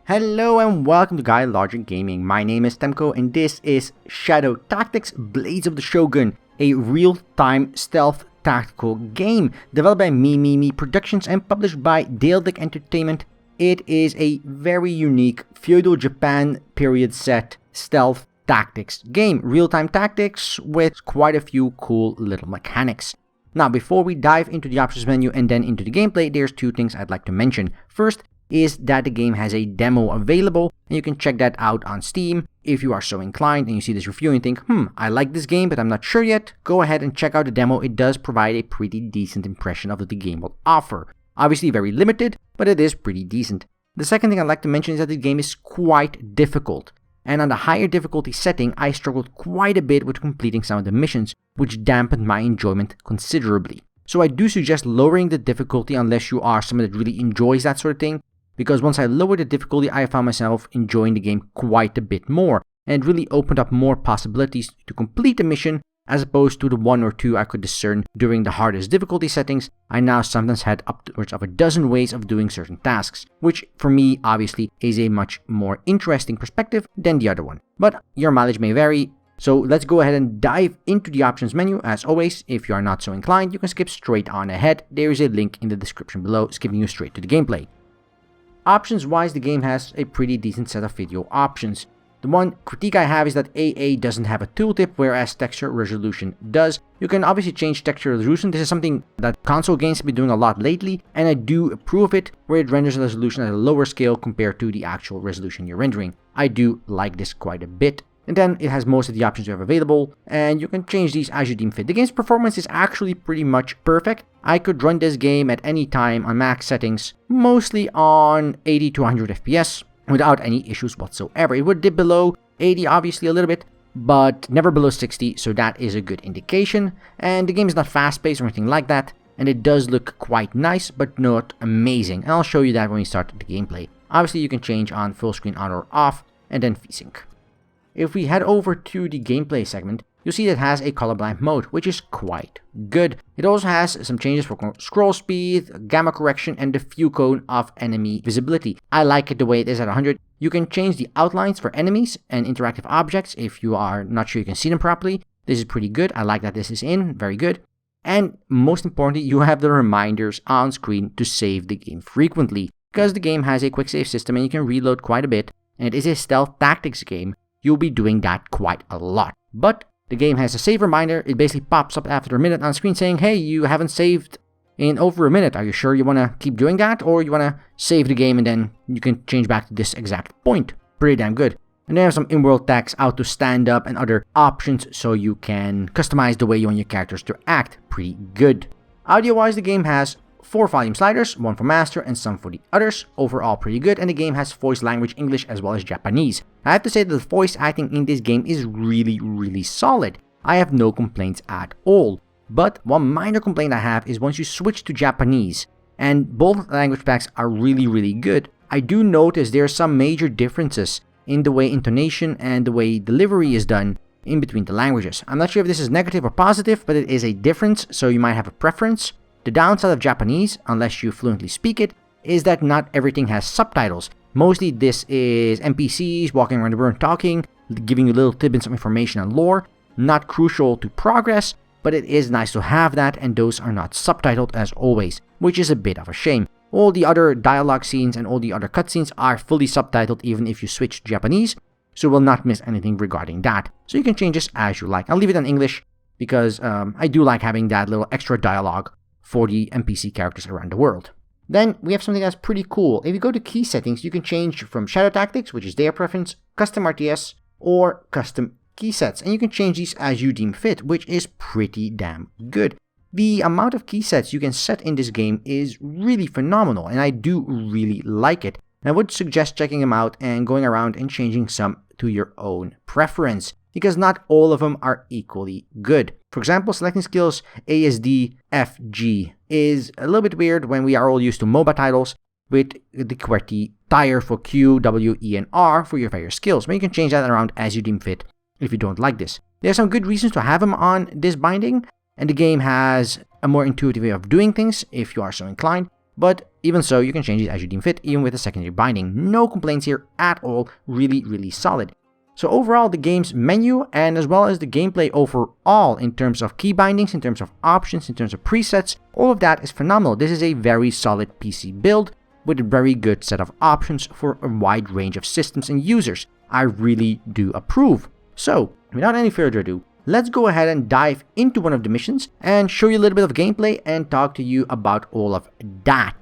Hello and welcome to GuyLogicGaming. My name is Temko and this is Shadow Tactics Blades of the Shogun, a real-time stealth tactical game developed by Me Productions and published by Dale Entertainment. It is a very unique feudal Japan period set stealth tactics game, real-time tactics with quite a few cool little mechanics. Now, before we dive into the options menu and then into the gameplay, there's two things I'd like to mention. First is that the game has a demo available, and you can check that out on Steam. If you are so inclined and you see this review and think, I like this game but I'm not sure yet, go ahead and check out the demo. It does provide a pretty decent impression of what the game will offer. Obviously very limited, but it is pretty decent. The second thing I'd like to mention is that the game is quite difficult, and on the higher difficulty setting, I struggled quite a bit with completing some of the missions, which dampened my enjoyment considerably. So I do suggest lowering the difficulty unless you are someone that really enjoys that sort of thing, because once I lowered the difficulty, I found myself enjoying the game quite a bit more, and it really opened up more possibilities to complete the mission as opposed to the one or two I could discern during the hardest difficulty settings. I now sometimes had upwards of a dozen ways of doing certain tasks, which for me obviously is a much more interesting perspective than the other one. But your mileage may vary, so let's go ahead and dive into the options menu. As always, if you are not so inclined, you can skip straight on ahead. There is a link in the description below, skipping you straight to the gameplay. Options-wise, the game has a pretty decent set of video options. The one critique I have is that AA doesn't have a tooltip, whereas texture resolution does. You can obviously change texture resolution. This is something that console games have been doing a lot lately, and I do approve of it, where it renders the resolution at a lower scale compared to the actual resolution you're rendering. I do like this quite a bit. And then it has most of the options you have available, and you can change these as you deem fit. The game's performance is actually pretty much perfect. I could run this game at any time on max settings, mostly on 80 to 100 FPS, without any issues whatsoever. It would dip below 80 obviously a little bit, but never below 60, so that is a good indication. And the game is not fast-paced or anything like that, and it does look quite nice, but not amazing. And I'll show you that when we start the gameplay. Obviously, you can change on full screen on or off, and then VSync. If we head over to the gameplay segment, you'll see that it has a colorblind mode, which is quite good. It also has some changes for scroll speed, gamma correction, and the view cone of enemy visibility. I like it the way it is at 100. You can change the outlines for enemies and interactive objects if you are not sure you can see them properly. This is pretty good. I like that this is in. Very good. And most importantly, you have the reminders on screen to save the game frequently, because the game has a quick save system and you can reload quite a bit, and it is a stealth tactics game. You'll be doing that quite a lot. But the game has a save reminder. It basically pops up after a minute on screen saying, hey, you haven't saved in over a minute. Are you sure you want to keep doing that? Or you want to save the game and then you can change back to this exact point. Pretty damn good. And then have some in-world text, how to stand up, and other options so you can customize the way you want your characters to act. Pretty good. Audio-wise, the game has 4 volume sliders, one for master and some for the others. Overall pretty good, and the game has voice language English as well as Japanese. I have to say that the voice acting in this game is really solid. I have no complaints at all. But one minor complaint I have is once you switch to Japanese, and both language packs are really good, I do notice there are some major differences in the way intonation and the way delivery is done in between the languages. I'm not sure if this is negative or positive, but it is a difference, so you might have a preference. The downside of Japanese, unless you fluently speak it, is that not everything has subtitles. Mostly this is NPCs walking around the world talking, giving you little tidbits of information and lore. Not crucial to progress, but it is nice to have that, and those are not subtitled as always, which is a bit of a shame. All the other dialogue scenes and all the other cutscenes are fully subtitled even if you switch to Japanese, so you will not miss anything regarding that. So you can change this as you like. I'll leave it in English because I do like having that little extra dialogue for the NPC characters around the world. Then we have something that's pretty cool. If you go to key settings, you can change from Shadow Tactics, which is their preference, Custom RTS, or Custom Key Sets. And you can change these as you deem fit, which is pretty damn good. The amount of key sets you can set in this game is really phenomenal, and I do really like it. And I would suggest checking them out and going around and changing some to your own preference, because not all of them are equally good. For example, selecting skills ASD, FG is a little bit weird when we are all used to MOBA titles with the QWERTY tire for Q, W, E, and R for your various skills. But you can change that around as you deem fit if you don't like this. There are some good reasons to have them on this binding, and the game has a more intuitive way of doing things if you are so inclined. but even so, you can change it as you deem fit, even with a secondary binding. No complaints here at all, really solid. So overall, the game's menu and as well as the gameplay overall in terms of key bindings, in terms of options, in terms of presets, all of that is phenomenal. This is a very solid PC build with a very good set of options for a wide range of systems and users. I really do approve. So, without any further ado, let's go ahead and dive into one of the missions and show you a little bit of gameplay and talk to you about all of that.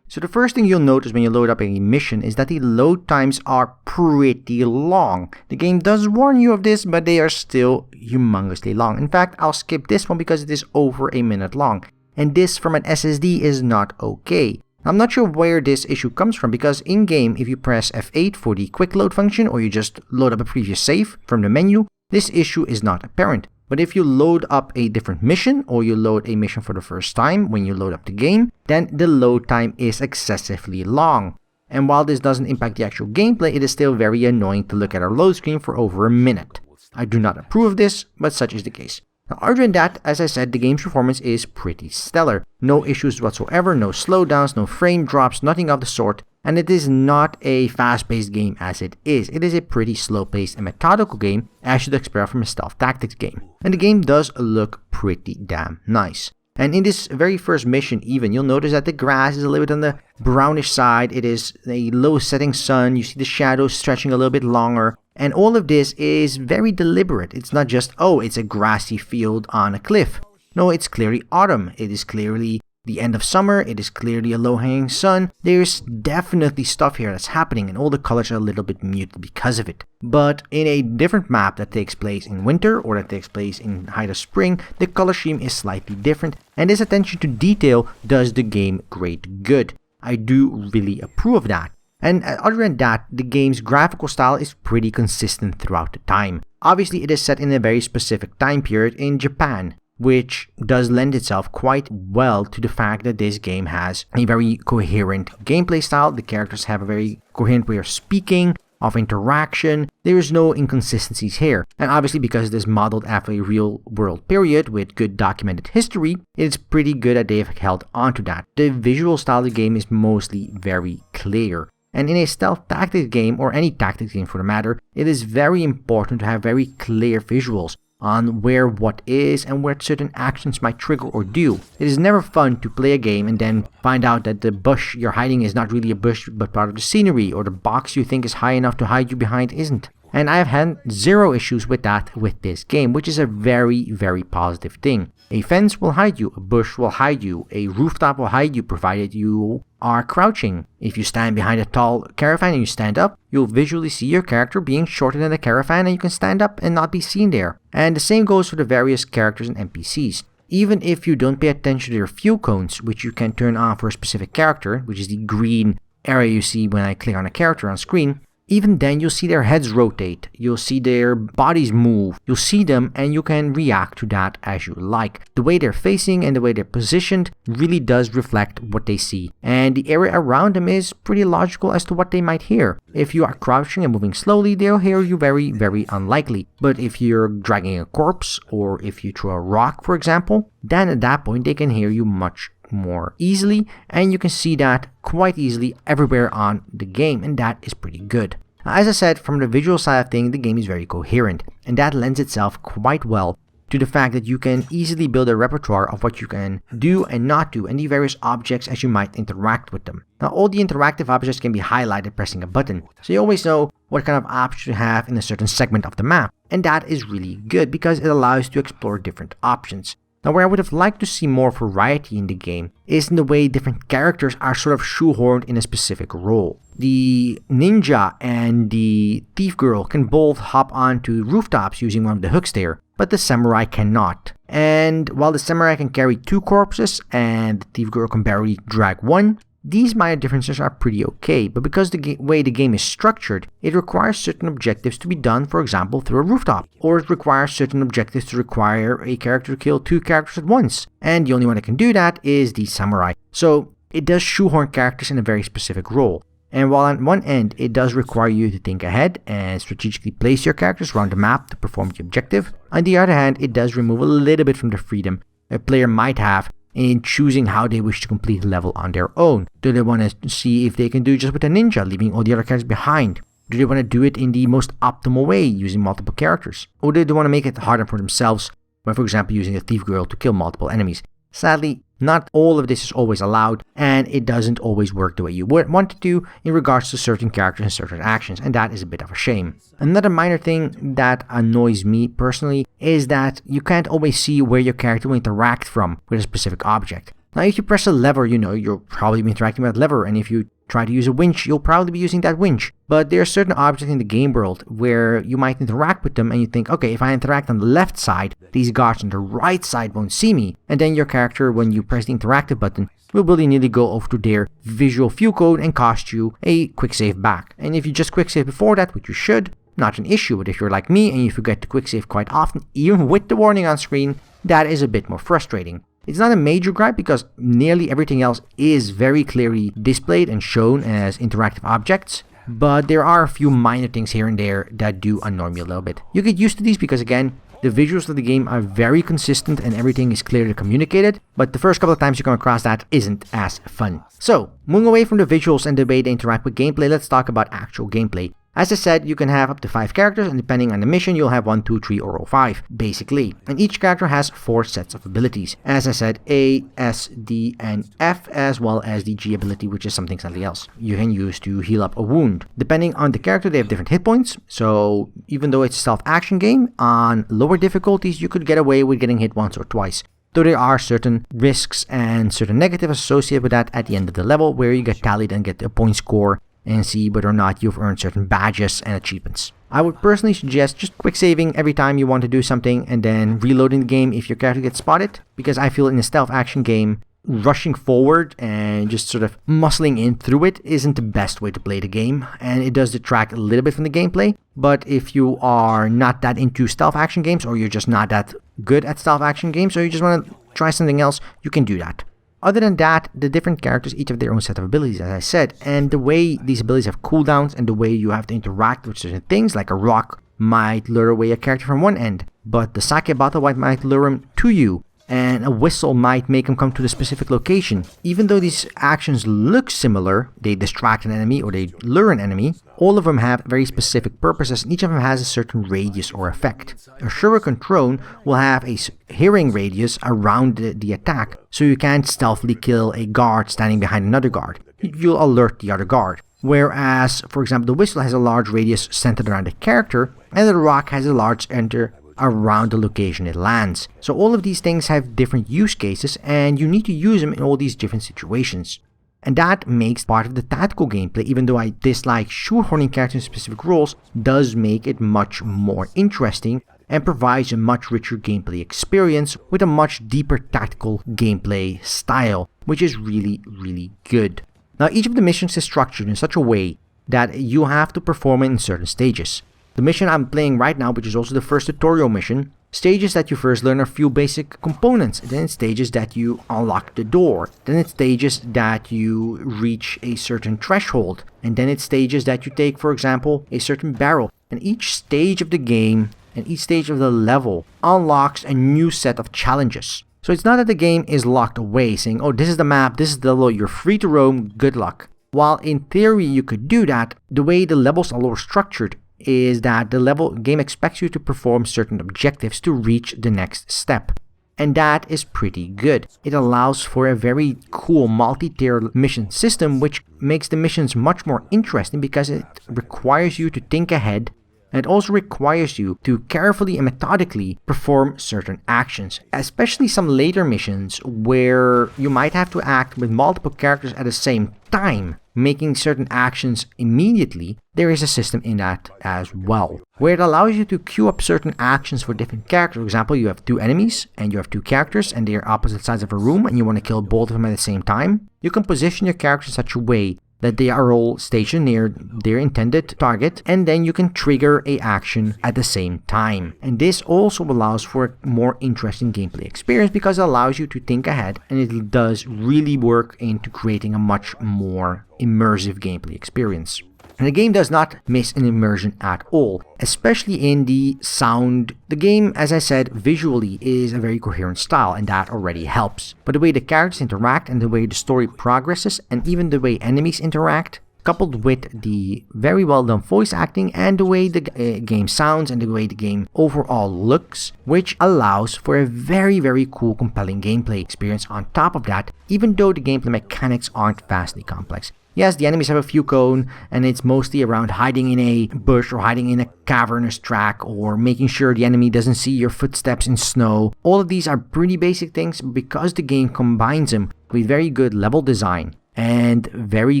So the first thing you'll notice when you load up a mission is that the load times are pretty long. The game does warn you of this, but they are still humongously long. In fact, I'll skip this one because it is over a minute long. And this from an SSD is not okay. I'm not sure where this issue comes from because in-game, if you press F8 for the quick load function or you just load up a previous save from the menu, this issue is not apparent. But if you load up a different mission or you load a mission for the first time when you load up the game, then the load time is excessively long. And while this doesn't impact the actual gameplay, it is still very annoying to look at our load screen for over a minute. I do not approve of this, but such is the case. Now, other than that, as I said, the game's performance is pretty stellar. No issues whatsoever, no slowdowns, no frame drops, nothing of the sort. And it is not a fast-paced game as it is. It is a pretty slow-paced and methodical game as you'd expect from a stealth tactics game. And the game does look pretty damn nice. And in this very first mission even, you'll notice that the grass is a little bit on the brownish side. It is a low setting sun. You see the shadows stretching a little bit longer. And all of this is very deliberate. It's not just, oh, it's a grassy field on a cliff. No, it's clearly autumn. It is clearly the end of summer. It is clearly a low-hanging sun. There's definitely stuff here that's happening and all the colors are a little bit muted because of it. But in a different map that takes place in winter or that takes place in height of spring, the color scheme is slightly different and this attention to detail does the game great good. I do really approve of that. And other than that, the game's graphical style is pretty consistent throughout the time. Obviously, it is set in a very specific time period in Japan, which does lend itself quite well to the fact that this game has a very coherent gameplay style. The characters have a very coherent way of speaking, of interaction. There is no inconsistencies here. And obviously, because it is modeled after a real-world period with good documented history, it's pretty good that they've held onto that. The visual style of the game is mostly very clear. And in a stealth tactics game, or any tactics game for the matter, it is very important to have very clear visuals on where what is and where certain actions might trigger or do. It is never fun to play a game and then find out that the bush you're hiding is not really a bush but part of the scenery, or the box you think is high enough to hide you behind isn't. And I've had zero issues with that with this game, which is a very positive thing. A fence will hide you, a bush will hide you, a rooftop will hide you provided you are crouching. If you stand behind a tall caravan and you stand up, you'll visually see your character being shorter than the caravan and you can stand up and not be seen there. And the same goes for the various characters and NPCs. Even if you don't pay attention to your view cones, which you can turn on for a specific character, which is the green area you see when I click on a character on screen, even then you'll see their heads rotate, you'll see their bodies move, you'll see them and you can react to that as you like. The way they're facing and the way they're positioned really does reflect what they see, and the area around them is pretty logical as to what they might hear. If you are crouching and moving slowly, they'll hear you very unlikely. But if you're dragging a corpse or if you throw a rock, for example, then at that point they can hear you much more easily, and you can see that quite easily everywhere on the game, and that is pretty good. As I said, from the visual side of things, the game is very coherent, and that lends itself quite well to the fact that you can easily build a repertoire of what you can do and not do, and the various objects as you might interact with them. Now, all the interactive objects can be highlighted pressing a button, so you always know what kind of options you have in a certain segment of the map, and that is really good because it allows you to explore different options. Now, where I would have liked to see more variety in the game is in the way different characters are sort of shoehorned in a specific role. The ninja and the thief girl can both hop onto rooftops using one of the hooks there, but the samurai cannot. And while the samurai can carry 2 corpses and the thief girl can barely drag 1, these minor differences are pretty okay, but because the way the game is structured, it requires certain objectives to be done, for example, through a rooftop, or it requires certain objectives to require a character to kill 2 characters at once, and the only one that can do that is the samurai. So it does shoehorn characters in a very specific role. And while on one end, it does require you to think ahead and strategically place your characters around the map to perform the objective, on the other hand, it does remove a little bit from the freedom a player might have in choosing how they wish to complete the level on their own. Do they want to see if they can do it just with a ninja, leaving all the other characters behind? Do they want to do it in the most optimal way, using multiple characters? Or do they want to make it harder for themselves by, for example, using a thief girl to kill multiple enemies? Sadly, not all of this is always allowed, and it doesn't always work the way you would want to do in regards to certain characters and certain actions, and that is a bit of a shame. Another minor thing that annoys me personally is that you can't always see where your character will interact from with a specific object. Now, if you press a lever, you'll probably be interacting with that lever, and if you try to use a winch, you'll probably be using that winch. But there are certain objects in the game world where you might interact with them and you think, okay, if I interact on the left side, these guards on the right side won't see me. And then your character, when you press the interactive button, will willy-nilly go over to their visual view code and cost you a quick save back. And if you just quick save before that, which you should, not an issue. But if you're like me and you forget to quick save quite often, even with the warning on screen, that is a bit more frustrating. It's not a major gripe because nearly everything else is very clearly displayed and shown as interactive objects, but there are a few minor things here and there that do annoy me a little bit. You get used to these because, again, the visuals of the game are very consistent and everything is clearly communicated, but the first couple of times you come across that isn't as fun. So, moving away from the visuals and the way they interact with gameplay, let's talk about actual gameplay. As I said, you can have up to 5 characters, and depending on the mission, you'll have 1, 2, 3, or all 5, basically. And each character has 4 sets of abilities. As I said, A, S, D, and F, as well as the G ability, which is something slightly else you can use to heal up a wound. Depending on the character, they have different hit points, so even though it's a stealth-action game, on lower difficulties, you could get away with getting hit once or twice. Though there are certain risks and certain negatives associated with that at the end of the level, where you get tallied and get a point score, and see whether or not you've earned certain badges and achievements. I would personally suggest just quick saving every time you want to do something and then reloading the game if your character gets spotted, because I feel in a stealth action game, rushing forward and just sort of muscling in through it isn't the best way to play the game, and it does detract a little bit from the gameplay. But if you are not that into stealth action games, or you're just not that good at stealth action games, or you just want to try something else, you can do that. Other than that, the different characters each have their own set of abilities, as I said, and the way these abilities have cooldowns and the way you have to interact with certain things, like a rock might lure away a character from one end, but the sake bottle might lure him to you, and a whistle might make him come to the specific location. Even though these actions look similar, they distract an enemy or they lure an enemy, all of them have very specific purposes and each of them has a certain radius or effect. A shuriken thrown will have a hearing radius around the attack, so you can't stealthily kill a guard standing behind another guard. You'll alert the other guard. Whereas, for example, the whistle has a large radius centered around the character, and the rock has a large center around the location it lands. So all of these things have different use cases and you need to use them in all these different situations. And that makes part of the tactical gameplay, even though I dislike shoehorning characters in specific roles, does make it much more interesting and provides a much richer gameplay experience with a much deeper tactical gameplay style, which is really, really good. Now each of the missions is structured in such a way that you have to perform in certain stages. The mission I'm playing right now, which is also the first tutorial mission, stages that you first learn a few basic components, then it stages that you unlock the door, then it stages that you reach a certain threshold, and then it stages that you take, for example, a certain barrel. And each stage of the game and each stage of the level unlocks a new set of challenges. So it's not that the game is locked away saying, oh, this is the map, this is the level, you're free to roam, good luck. While in theory you could do that, the way the levels are structured is that the game expects you to perform certain objectives to reach the next step. And that is pretty good. It allows for a very cool multi-tier mission system, which makes the missions much more interesting because it requires you to think ahead, and it also requires you to carefully and methodically perform certain actions, especially some later missions where you might have to act with multiple characters at the same time, making certain actions immediately. There is a system in that as well, where it allows you to queue up certain actions for different characters. For example, you have 2 enemies and you have 2 characters and they are opposite sides of a room and you want to kill both of them at the same time. You can position your characters in such a way that they are all stationed near their intended target, and then you can trigger a action at the same time. And this also allows for a more interesting gameplay experience because it allows you to think ahead, and it does really work into creating a much more immersive gameplay experience. And the game does not miss an immersion at all, especially in the sound. The game, as I said, visually is a very coherent style, and that already helps. But the way the characters interact and the way the story progresses and even the way enemies interact, coupled with the very well done voice acting and the way the game sounds and the way the game overall looks, which allows for a very cool, compelling gameplay experience on top of that, even though the gameplay mechanics aren't vastly complex. Yes, the enemies have a few cone, and it's mostly around hiding in a bush or hiding in a cavernous track or making sure the enemy doesn't see your footsteps in snow. All of these are pretty basic things because the game combines them with very good level design and very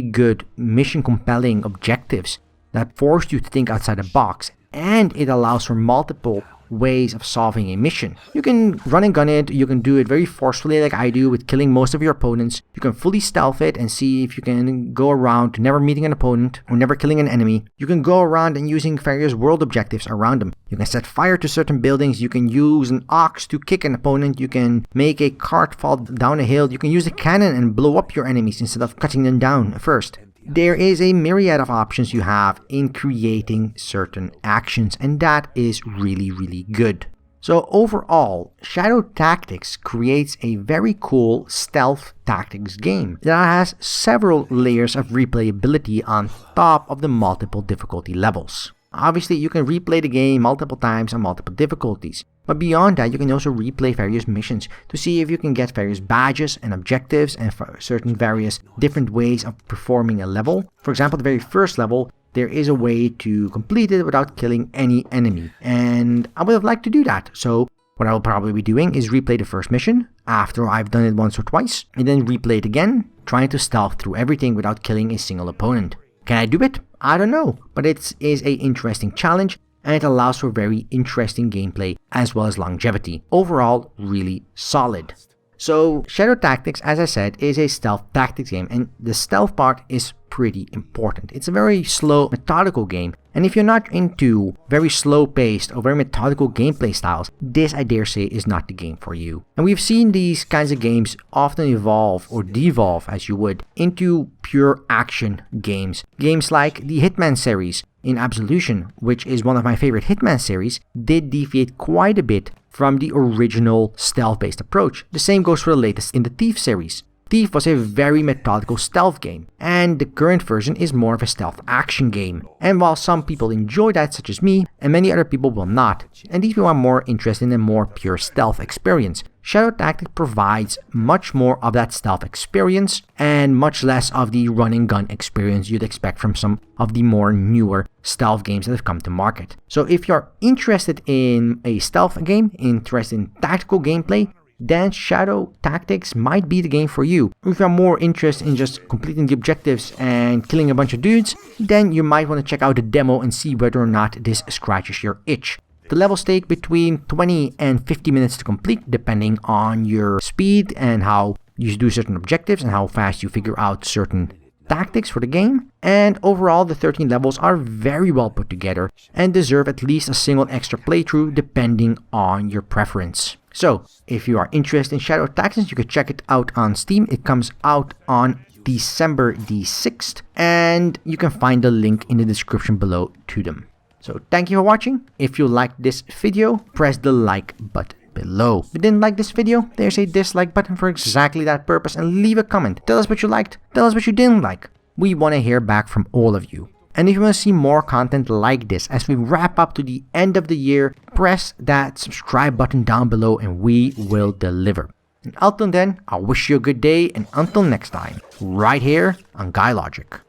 good mission compelling objectives that force you to think outside the box, and it allows for multiple ways of solving a mission. You can run and gun it, you can do it very forcefully like I do with killing most of your opponents, you can fully stealth it and see if you can go around never meeting an opponent or never killing an enemy. You can go around and using various world objectives around them. You can set fire to certain buildings, you can use an ox to kick an opponent, you can make a cart fall down a hill, you can use a cannon and blow up your enemies instead of cutting them down first. There is a myriad of options you have in creating certain actions, and that is really good. So overall, Shadow Tactics creates a very cool stealth tactics game that has several layers of replayability on top of the multiple difficulty levels. Obviously, you can replay the game multiple times on multiple difficulties, but beyond that, you can also replay various missions to see if you can get various badges and objectives and certain various different ways of performing a level. For example, the very first level, there is a way to complete it without killing any enemy, and I would have liked to do that. So what I will probably be doing is replay the first mission after I've done it once or twice, and then replay it again, trying to stealth through everything without killing a single opponent. Can I do it? I don't know, but it is an interesting challenge, and it allows for very interesting gameplay as well as longevity. Overall, really solid. So Shadow Tactics, as I said, is a stealth tactics game, and the stealth part is pretty important. It's a very slow, methodical game, and if you're not into very slow-paced or very methodical gameplay styles, this, I dare say, is not the game for you. And we've seen these kinds of games often evolve or devolve, as you would, into pure action games. Games like the Hitman series in Absolution, which is one of my favorite Hitman series, did deviate quite a bit from the original stealth-based approach. The same goes for the latest in the Thief series. Thief was a very methodical stealth game, and the current version is more of a stealth action game. And while some people enjoy that, such as me, and many other people will not, and these people are more interested in a more pure stealth experience, Shadow Tactics provides much more of that stealth experience and much less of the run and gun experience you'd expect from some of the more newer stealth games that have come to market. So if you're interested in a stealth game, interested in tactical gameplay, then Shadow Tactics might be the game for you. If you're more interested in just completing the objectives and killing a bunch of dudes, then you might want to check out the demo and see whether or not this scratches your itch. The levels take between 20 and 50 minutes to complete, depending on your speed and how you do certain objectives and how fast you figure out certain tactics for the game. And overall, the 13 levels are very well put together and deserve at least a single extra playthrough depending on your preference. So, if you are interested in Shadow Tactics, you can check it out on Steam. It comes out on December the 6th, and you can find the link in the description below to them. So, thank you for watching. If you liked this video, press the like button below. If you didn't like this video, there's a dislike button for exactly that purpose, and leave a comment. Tell us what you liked, tell us what you didn't like. We want to hear back from all of you. And if you want to see more content like this as we wrap up to the end of the year, press that subscribe button down below and we will deliver. And until then, I wish you a good day, and until next time, right here on GuyLogic.